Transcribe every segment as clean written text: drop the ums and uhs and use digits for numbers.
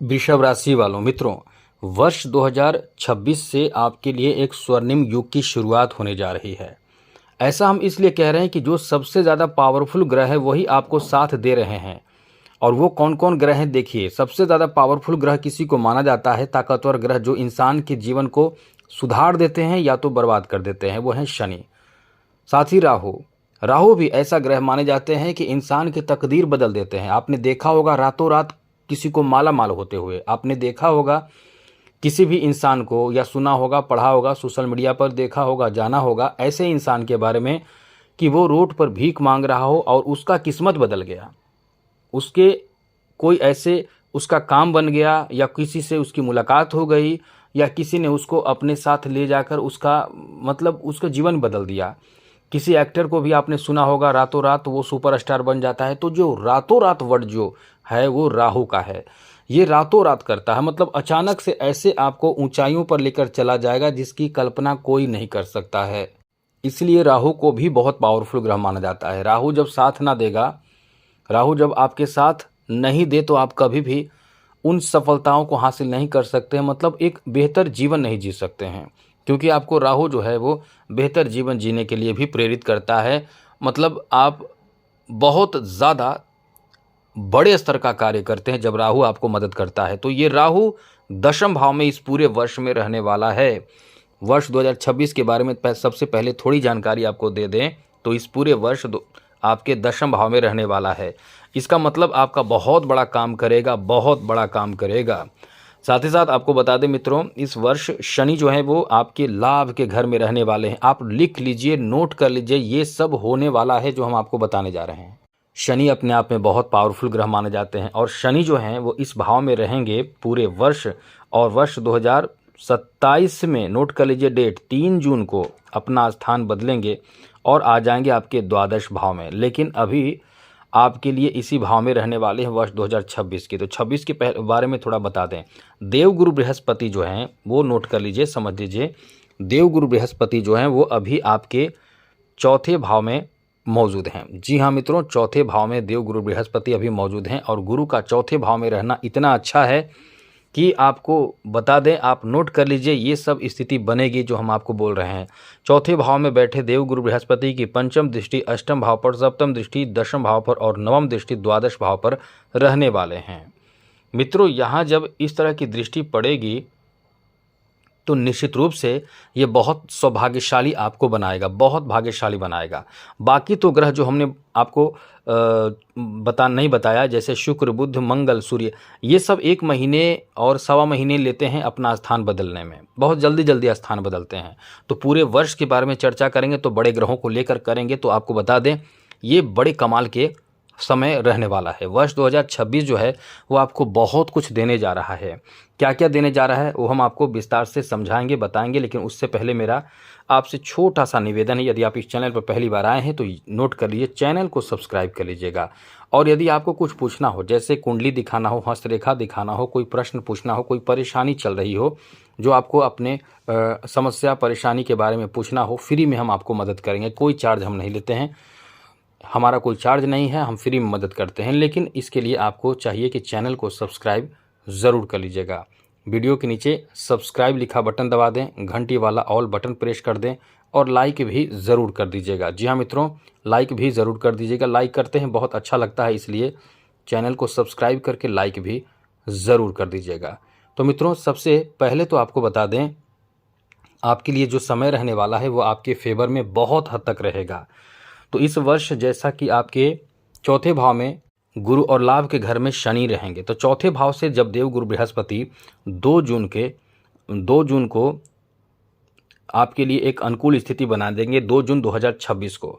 वृषभ राशि वालों मित्रों, वर्ष 2026 से आपके लिए एक स्वर्णिम युग की शुरुआत होने जा रही है। ऐसा हम इसलिए कह रहे हैं कि जो सबसे ज़्यादा पावरफुल ग्रह है वही आपको साथ दे रहे हैं। और वो कौन कौन ग्रह हैं देखिए। सबसे ज़्यादा पावरफुल ग्रह किसी को माना जाता है, ताकतवर ग्रह जो इंसान के जीवन को सुधार देते हैं या तो बर्बाद कर देते हैं, वो हैं शनि। साथ ही राहु। राहु भी ऐसा ग्रह माने जाते हैं कि इंसान की तकदीर बदल देते हैं। आपने देखा होगा रातों रात किसी को माला माल होते हुए, आपने देखा होगा किसी भी इंसान को, या सुना होगा, पढ़ा होगा, सोशल मीडिया पर देखा होगा, जाना होगा ऐसे इंसान के बारे में कि वो रोड पर भीख मांग रहा हो और उसका किस्मत बदल गया। उसके कोई ऐसे उसका काम बन गया, या किसी से उसकी मुलाकात हो गई, या किसी ने उसको अपने साथ ले जाकर उसका जीवन बदल दिया। किसी एक्टर को भी आपने सुना होगा रातों रात वो सुपरस्टार बन जाता है। तो जो रातों रात वर्ड जो है वो राहु का है। ये रातों रात करता है, मतलब अचानक से ऐसे आपको ऊंचाइयों पर लेकर चला जाएगा जिसकी कल्पना कोई नहीं कर सकता है। इसलिए राहु को भी बहुत पावरफुल ग्रह माना जाता है। राहु जब साथ ना देगा, राहु जब आपके साथ नहीं दे तो आप कभी भी उन सफलताओं को हासिल नहीं कर सकते हैं, मतलब एक बेहतर जीवन नहीं जी सकते हैं। क्योंकि आपको राहु जो है वो बेहतर जीवन जीने के लिए भी प्रेरित करता है। मतलब आप बहुत ज़्यादा बड़े स्तर का कार्य करते हैं जब राहु आपको मदद करता है। तो ये राहु दशम भाव में इस पूरे वर्ष में रहने वाला है। वर्ष 2026 के बारे में सबसे पहले थोड़ी जानकारी आपको दे दें तो इस पूरे वर्ष आपके दशम भाव में रहने वाला है। इसका मतलब आपका बहुत बड़ा काम करेगा, बहुत बड़ा काम करेगा। साथ ही साथ आपको बता दें मित्रों, इस वर्ष शनि जो है वो आपके लाभ के घर में रहने वाले हैं। आप लिख लीजिए, नोट कर लीजिए, ये सब होने वाला है जो हम आपको बताने जा रहे हैं। शनि अपने आप में बहुत पावरफुल ग्रह माने जाते हैं और शनि जो हैं वो इस भाव में रहेंगे पूरे वर्ष। और वर्ष 2027 में, नोट कर लीजिए डेट, 3 जून को अपना स्थान बदलेंगे और आ जाएंगे आपके द्वादश भाव में। लेकिन अभी आपके लिए इसी भाव में रहने वाले हैं वर्ष 2026 की। तो 26 के बारे में थोड़ा बता दें। देवगुरु बृहस्पति जो हैं वो नोट कर लीजिए, समझ लीजिए। देवगुरु बृहस्पति जो हैं वो अभी आपके चौथे भाव में मौजूद हैं। जी हाँ मित्रों, चौथे भाव में देवगुरु बृहस्पति अभी मौजूद हैं। और गुरु का चौथे भाव में रहना इतना अच्छा है कि आपको बता दें, आप नोट कर लीजिए, ये सब स्थिति बनेगी जो हम आपको बोल रहे हैं। चौथे भाव में बैठे देवगुरु बृहस्पति की पंचम दृष्टि अष्टम भाव पर, सप्तम दृष्टि दशम भाव पर और नवम दृष्टि द्वादश भाव पर रहने वाले हैं। मित्रों, यहाँ जब इस तरह की दृष्टि पड़ेगी तो निश्चित रूप से ये बहुत सौभाग्यशाली आपको बनाएगा, बहुत भाग्यशाली बनाएगा। बाकी तो ग्रह जो हमने आपको नहीं बताया, जैसे शुक्र, बुध, मंगल, सूर्य, ये सब 1 महीने और सवा महीने लेते हैं अपना स्थान बदलने में, बहुत जल्दी जल्दी स्थान बदलते हैं। तो पूरे वर्ष के बारे में चर्चा करेंगे तो बड़े ग्रहों को लेकर करेंगे। तो आपको बता दें, ये बड़े कमाल के समय रहने वाला है। वर्ष 2026 जो है वो आपको बहुत कुछ देने जा रहा है। क्या क्या देने जा रहा है वो हम आपको विस्तार से समझाएंगे, बताएंगे। लेकिन उससे पहले मेरा आपसे छोटा सा निवेदन है, यदि आप इस चैनल पर पहली बार आए हैं तो नोट कर लीजिए, चैनल को सब्सक्राइब कर लीजिएगा। और यदि आपको कुछ पूछना हो, जैसे कुंडली दिखाना हो, हस्तरेखा दिखाना हो, कोई प्रश्न पूछना हो, कोई परेशानी चल रही हो, जो आपको अपने समस्या परेशानी के बारे में पूछना हो, फ्री में हम आपको मदद करेंगे। कोई चार्ज हम नहीं लेते हैं, हमारा कोई चार्ज नहीं है, हम फ्री में मदद करते हैं। लेकिन इसके लिए आपको चाहिए कि चैनल को सब्सक्राइब ज़रूर कर लीजिएगा। वीडियो के नीचे सब्सक्राइब लिखा बटन दबा दें, घंटी वाला ऑल बटन प्रेस कर दें और लाइक भी ज़रूर कर दीजिएगा। जी हाँ मित्रों, लाइक भी ज़रूर कर दीजिएगा। लाइक करते हैं बहुत अच्छा लगता है, इसलिए चैनल को सब्सक्राइब करके लाइक भी ज़रूर कर दीजिएगा। तो मित्रों, सबसे पहले तो आपको बता दें, आपके लिए जो समय रहने वाला है वो आपके फेवर में बहुत हद तक रहेगा। तो इस वर्ष जैसा कि आपके चौथे भाव में गुरु और लाभ के घर में शनि रहेंगे, तो चौथे भाव से जब देवगुरु बृहस्पति 2 जून को आपके लिए एक अनुकूल स्थिति बना देंगे, 2 जून 2026 को।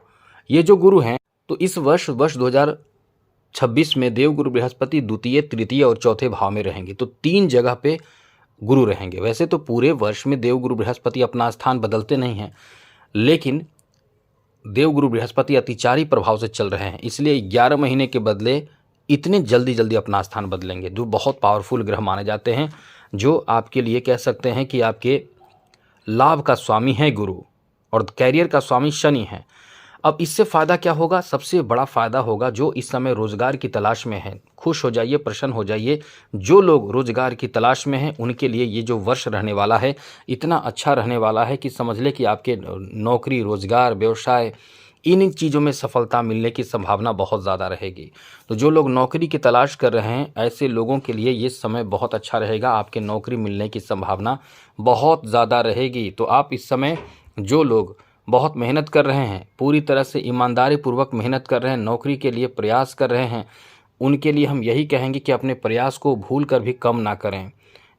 ये जो गुरु हैं, तो इस वर्ष 2026 में देवगुरु बृहस्पति द्वितीय, तृतीय और चौथे भाव में रहेंगे। तो 3 जगह पे गुरु रहेंगे। वैसे तो पूरे वर्ष में देवगुरु बृहस्पति अपना स्थान बदलते नहीं हैं, लेकिन देवगुरु बृहस्पति अतिचारी प्रभाव से चल रहे हैं, इसलिए 11 महीने के बदले इतने जल्दी अपना स्थान बदलेंगे। जो बहुत पावरफुल ग्रह माने जाते हैं, जो आपके लिए कह सकते हैं कि आपके लाभ का स्वामी है गुरु और कैरियर का स्वामी शनि है। अब इससे फ़ायदा क्या होगा? सबसे बड़ा फ़ायदा होगा जो इस समय रोज़गार की तलाश में हैं, खुश हो जाइए, प्रसन्न हो जाइए। जो लोग रोज़गार की तलाश में हैं, उनके लिए ये जो वर्ष रहने वाला है, इतना अच्छा रहने वाला है कि समझ लें कि आपके नौकरी, रोज़गार, व्यवसाय, इन चीज़ों में सफलता मिलने की संभावना बहुत ज़्यादा रहेगी। तो जो लोग नौकरी की तलाश कर रहे हैं, ऐसे लोगों के लिए ये समय बहुत अच्छा रहेगा। आपके नौकरी मिलने की संभावना बहुत ज़्यादा रहेगी। तो आप इस समय जो लोग बहुत मेहनत कर रहे हैं, पूरी तरह से ईमानदारी पूर्वक मेहनत कर रहे हैं, नौकरी के लिए प्रयास कर रहे हैं, उनके लिए हम यही कहेंगे कि अपने प्रयास को भूल कर भी कम ना करें।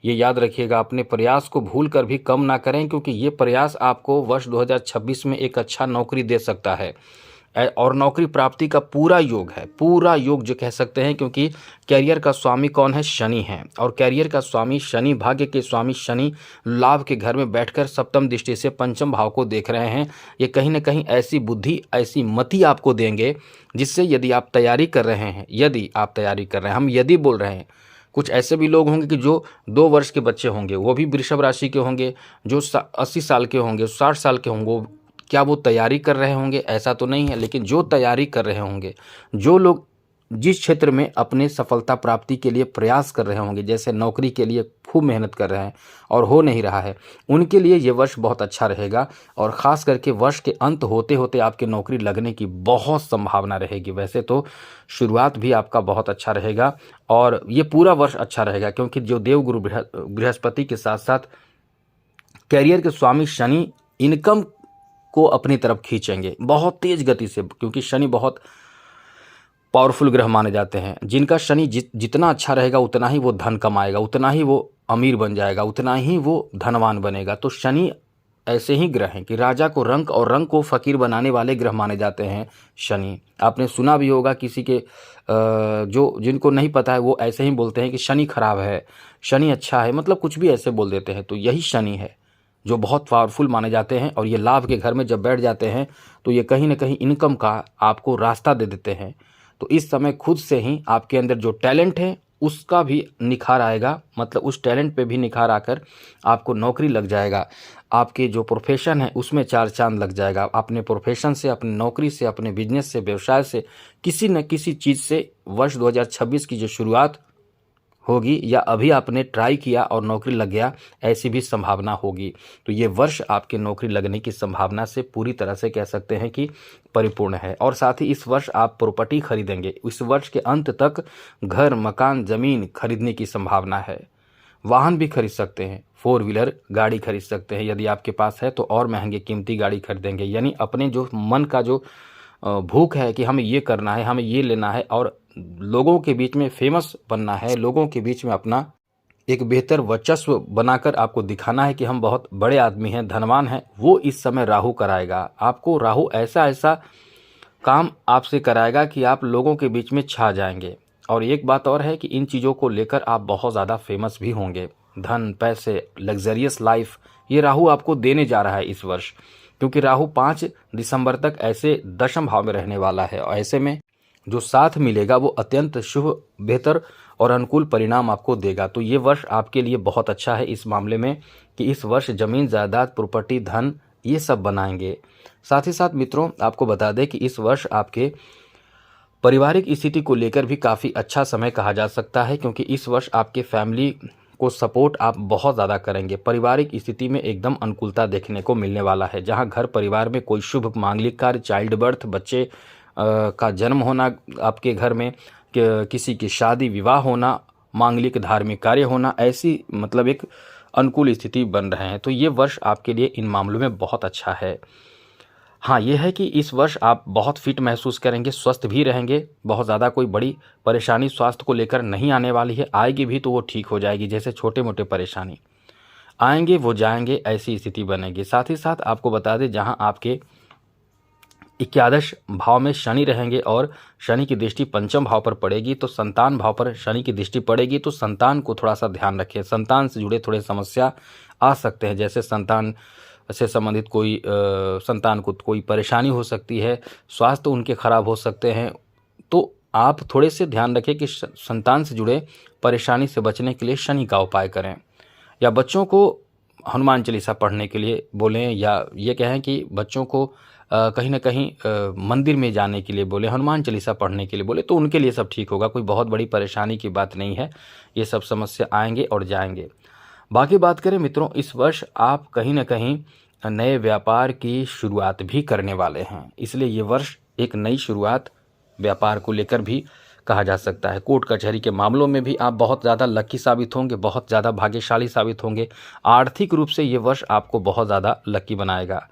ये याद रखिएगा, अपने प्रयास को भूल कर भी कम ना करें, क्योंकि ये प्रयास आपको वर्ष 2026 में एक अच्छा नौकरी दे सकता है। और नौकरी प्राप्ति का पूरा योग है, पूरा योग जो कह सकते हैं, क्योंकि कैरियर का स्वामी कौन है? शनि है। और कैरियर का स्वामी शनि, भाग्य के स्वामी शनि लाभ के घर में बैठकर सप्तम दृष्टि से पंचम भाव को देख रहे हैं। ये कहीं ना कहीं ऐसी बुद्धि, ऐसी मति आपको देंगे जिससे यदि आप तैयारी कर रहे हैं, हम यदि बोल रहे हैं, कुछ ऐसे भी लोग होंगे कि जो 2 वर्ष के बच्चे होंगे, वो भी वृषभ राशि के होंगे, जो 80 साल के होंगे, 60 साल के होंगे, क्या वो तैयारी कर रहे होंगे? ऐसा तो नहीं है, लेकिन जो तैयारी कर रहे होंगे, जो लोग जिस क्षेत्र में अपने सफलता प्राप्ति के लिए प्रयास कर रहे होंगे, जैसे नौकरी के लिए खूब मेहनत कर रहे हैं और हो नहीं रहा है, उनके लिए ये वर्ष बहुत अच्छा रहेगा। और ख़ास करके वर्ष के अंत होते होते आपकी नौकरी लगने की बहुत संभावना रहेगी। वैसे तो शुरुआत भी आपका बहुत अच्छा रहेगा और ये पूरा वर्ष अच्छा रहेगा, क्योंकि जो देवगुरु बृहस्पति के साथ साथ कैरियर के स्वामी शनि इनकम को अपनी तरफ खींचेंगे बहुत तेज गति से, क्योंकि शनि बहुत पावरफुल ग्रह माने जाते हैं। जिनका शनि जितना अच्छा रहेगा, उतना ही वो धन कमाएगा, उतना ही वो अमीर बन जाएगा, उतना ही वो धनवान बनेगा। तो शनि ऐसे ही ग्रह हैं कि राजा को रंक और रंक को फकीर बनाने वाले ग्रह माने जाते हैं शनि। आपने सुना भी होगा किसी के जो जिनको नहीं पता है, वो ऐसे ही बोलते हैं कि शनि खराब है, शनि अच्छा है, मतलब कुछ भी ऐसे बोल देते हैं। तो यही शनि है जो बहुत पावरफुल माने जाते हैं, और ये लाभ के घर में जब बैठ जाते हैं तो ये कहीं ना कहीं इनकम का आपको रास्ता दे देते हैं। तो इस समय खुद से ही आपके अंदर जो टैलेंट है उसका भी निखार आएगा, मतलब उस टैलेंट पे भी निखार आकर आपको नौकरी लग जाएगा। आपके जो प्रोफेशन है उसमें 4 चांद लग जाएगा। अपने प्रोफेशन से, अपनी नौकरी से, अपने बिजनेस से, व्यवसाय से, किसी न किसी चीज़ से वर्ष 2026 की जो शुरुआत होगी, या अभी आपने ट्राई किया और नौकरी लग गया, ऐसी भी संभावना होगी। तो ये वर्ष आपके नौकरी लगने की संभावना से पूरी तरह से कह सकते हैं कि परिपूर्ण है। और साथ ही इस वर्ष आप प्रॉपर्टी खरीदेंगे। इस वर्ष के अंत तक घर, मकान, ज़मीन खरीदने की संभावना है। वाहन भी खरीद सकते हैं, 4 व्हीलर गाड़ी खरीद सकते हैं, यदि आपके पास है तो और महंगे कीमती गाड़ी खरीदेंगे। यानी अपने जो मन का जो भूख है कि हमें ये करना है, हमें ये लेना है, और लोगों के बीच में फेमस बनना है, लोगों के बीच में अपना एक बेहतर वर्चस्व बनाकर आपको दिखाना है कि हम बहुत बड़े आदमी हैं, धनवान हैं, वो इस समय राहु कराएगा आपको। राहु ऐसा ऐसा काम आपसे कराएगा कि आप लोगों के बीच में छा जाएंगे। और एक बात और है कि इन चीज़ों को लेकर आप बहुत ज़्यादा फेमस भी होंगे। धन, पैसे, लग्जरियस लाइफ, ये राहु आपको देने जा रहा है इस वर्ष, क्योंकि राहु 5 दिसंबर तक ऐसे दशम भाव में रहने वाला है। और ऐसे में जो साथ मिलेगा वो अत्यंत शुभ, बेहतर और अनुकूल परिणाम आपको देगा। तो ये वर्ष आपके लिए बहुत अच्छा है इस मामले में कि इस वर्ष ज़मीन, जायदाद, प्रॉपर्टी, धन, ये सब बनाएंगे। साथ ही साथ मित्रों, आपको बता दें कि इस वर्ष आपके पारिवारिक स्थिति को लेकर भी काफ़ी अच्छा समय कहा जा सकता है, क्योंकि इस वर्ष आपके फैमिली को सपोर्ट आप बहुत ज़्यादा करेंगे। पारिवारिक स्थिति में एकदम अनुकूलता देखने को मिलने वाला है, जहां घर परिवार में कोई शुभ मांगलिक कार्य, चाइल्ड बर्थ, बच्चे का जन्म होना आपके घर में, किसी की शादी, विवाह होना, मांगलिक धार्मिक कार्य होना, ऐसी मतलब एक अनुकूल स्थिति बन रहे हैं। तो ये वर्ष आपके लिए इन मामलों में बहुत अच्छा है। हाँ, ये है कि इस वर्ष आप बहुत फिट महसूस करेंगे, स्वस्थ भी रहेंगे, बहुत ज़्यादा कोई बड़ी परेशानी स्वास्थ्य को लेकर नहीं आने वाली है। आएगी भी तो वो ठीक हो जाएगी, जैसे छोटे मोटे परेशानी आएंगे वो जाएंगे, ऐसी स्थिति बनेगी। साथ ही साथ आपको बता दें, जहाँ आपके 11 भाव में शनि रहेंगे और शनि की दृष्टि पंचम भाव पर पड़ेगी, तो संतान भाव पर शनि की दृष्टि पड़ेगी, तो संतान को थोड़ा सा ध्यान रखें। संतान से जुड़े थोड़े समस्या आ सकते हैं, जैसे संतान से संबंधित कोई संतान को कोई परेशानी हो सकती है, स्वास्थ्य उनके खराब हो सकते हैं। तो आप थोड़े से ध्यान रखें कि संतान से जुड़े परेशानी से बचने के लिए शनि का उपाय करें, या बच्चों को हनुमान चालीसा पढ़ने के लिए बोलें, या ये कहें कि बच्चों को कहीं ना कहीं मंदिर में जाने के लिए बोले, हनुमान चालीसा पढ़ने के लिए बोले, तो उनके लिए सब ठीक होगा। कोई बहुत बड़ी परेशानी की बात नहीं है, ये सब समस्या आएंगे और जाएंगे। बाकी बात करें मित्रों, इस वर्ष आप कहीं ना कहीं नए व्यापार की शुरुआत भी करने वाले हैं, इसलिए ये वर्ष एक नई शुरुआत व्यापार को लेकर भी कहा जा सकता है। कोर्ट कचहरी के मामलों में भी आप बहुत ज़्यादा लकी साबित होंगे, बहुत ज़्यादा भाग्यशाली साबित होंगे। आर्थिक रूप से ये वर्ष आपको बहुत ज़्यादा लकी बनाएगा।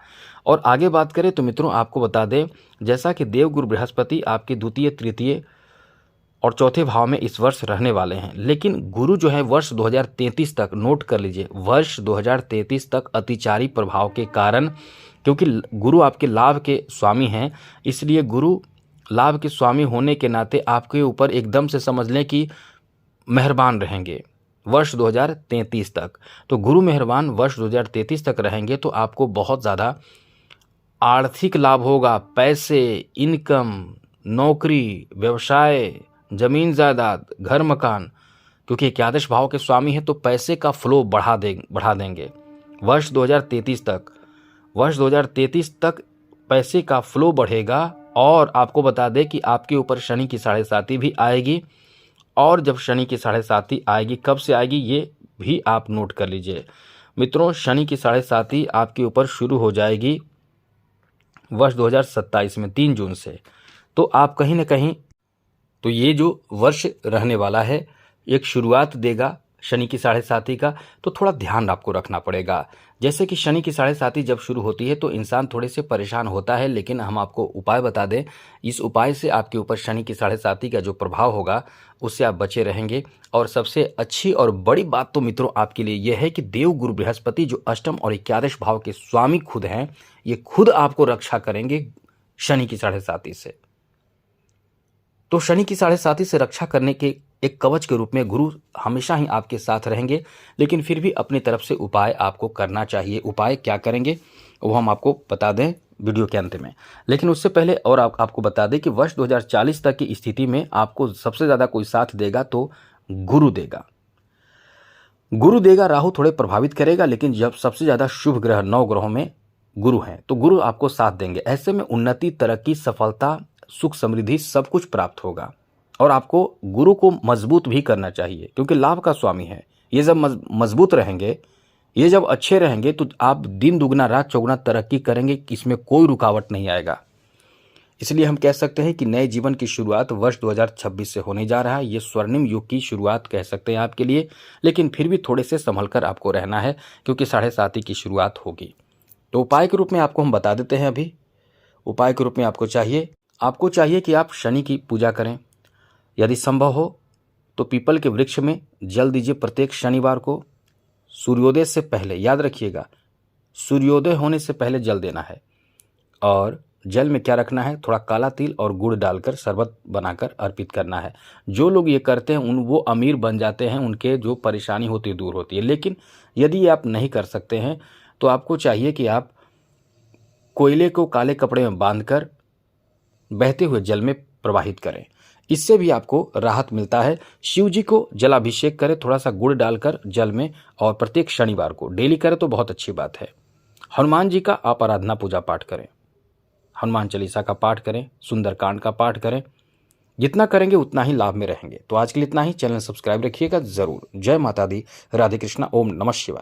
और आगे बात करें तो मित्रों, आपको बता दें, जैसा कि देवगुरु बृहस्पति आपके द्वितीय, तृतीय और चौथे भाव में इस वर्ष रहने वाले हैं, लेकिन गुरु जो है वर्ष 2033 तक, नोट कर लीजिए, वर्ष 2033 तक अतिचारी प्रभाव के कारण, क्योंकि गुरु आपके लाभ के स्वामी हैं, इसलिए गुरु लाभ के स्वामी होने के नाते आपके ऊपर एकदम से समझ लें कि मेहरबान रहेंगे वर्ष 2033 तक। तो गुरु मेहरबान वर्ष 2033 तक रहेंगे तो आपको बहुत ज़्यादा आर्थिक लाभ होगा। पैसे, इनकम, नौकरी, व्यवसाय, जमीन जायदाद, घर मकान, क्योंकि एकादश भाव के स्वामी हैं तो पैसे का फ्लो बढ़ा देंगे वर्ष 2033 तक। वर्ष 2033 तक पैसे का फ्लो बढ़ेगा। और आपको बता दें कि आपके ऊपर शनि की 7.5 भी आएगी, और जब शनि की 7.5 आएगी, कब से आएगी ये भी आप नोट कर लीजिए मित्रों। शनि की 7.5 आपके ऊपर शुरू हो जाएगी वर्ष 2027 में 3 जून से। तो आप कहीं ना कहीं, तो ये जो वर्ष रहने वाला है एक शुरुआत देगा शनि की 7.5 का, तो थोड़ा ध्यान आपको रखना पड़ेगा। जैसे कि शनि की 7.5 जब शुरू होती है तो इंसान थोड़े से परेशान होता है, लेकिन हम आपको उपाय बता दें, इस उपाय से आपके ऊपर शनि की 7.5 का जो प्रभाव होगा उससे आप बचे रहेंगे। और सबसे अच्छी और बड़ी बात तो मित्रों आपके लिए यह है कि देव गुरु बृहस्पति जो अष्टम और एकादश भाव के स्वामी खुद हैं, ये खुद आपको रक्षा करेंगे शनि की 7.5 से। तो शनि की 7.5 से रक्षा करने के एक कवच के रूप में गुरु हमेशा ही आपके साथ रहेंगे, लेकिन फिर भी अपनी तरफ से उपाय आपको करना चाहिए। उपाय क्या करेंगे वो हम आपको बता दें वीडियो के अंत में, लेकिन उससे पहले और आपको बता दें कि वर्ष 2040 तक की स्थिति में आपको सबसे ज़्यादा कोई साथ देगा तो गुरु देगा। गुरु देगा, राहु थोड़े प्रभावित करेगा, लेकिन जब सबसे ज़्यादा शुभ ग्रह 9 ग्रहों में गुरु हैं तो गुरु आपको साथ देंगे। ऐसे में उन्नति, तरक्की, सफलता, सुख, समृद्धि सब कुछ प्राप्त होगा। और आपको गुरु को मजबूत भी करना चाहिए, क्योंकि लाभ का स्वामी है। ये जब मजबूत रहेंगे, ये जब अच्छे रहेंगे तो आप दिन दुगना रात चौगुना तरक्की करेंगे, इसमें कोई रुकावट नहीं आएगा। इसलिए हम कह सकते हैं कि नए जीवन की शुरुआत वर्ष 2026 से होने जा रहा है। ये स्वर्णिम युग की शुरुआत कह सकते हैं आपके लिए, लेकिन फिर भी थोड़े से संभल कर आपको रहना है, क्योंकि 7.5 की शुरुआत होगी। तो उपाय के रूप में आपको हम बता देते हैं। अभी उपाय के रूप में आपको चाहिए कि आप शनि की पूजा करें। यदि संभव हो तो पीपल के वृक्ष में जल दीजिए प्रत्येक शनिवार को सूर्योदय से पहले। याद रखिएगा, सूर्योदय होने से पहले जल देना है। और जल में क्या रखना है, थोड़ा काला तिल और गुड़ डालकर शरबत बनाकर अर्पित करना है। जो लोग ये करते हैं वो अमीर बन जाते हैं, उनके जो परेशानी होती है दूर होती है। लेकिन यदि आप नहीं कर सकते हैं तो आपको चाहिए कि आप कोयले को काले कपड़े में बांधकर बहते हुए जल में प्रवाहित करें। इससे भी आपको राहत मिलता है। शिव जी को जलाभिषेक करें थोड़ा सा गुड़ डालकर जल में, और प्रत्येक शनिवार को डेली करें तो बहुत अच्छी बात है। हनुमान जी का आप आराधना पूजा पाठ करें, हनुमान चालीसा का पाठ करें, सुंदरकांड का पाठ करें। जितना करेंगे उतना ही लाभ में रहेंगे। तो आज के लिए इतना ही। चैनल सब्सक्राइब रखिएगा जरूर। जय माता दी, राधे कृष्णा, ओम नमः शिवाय।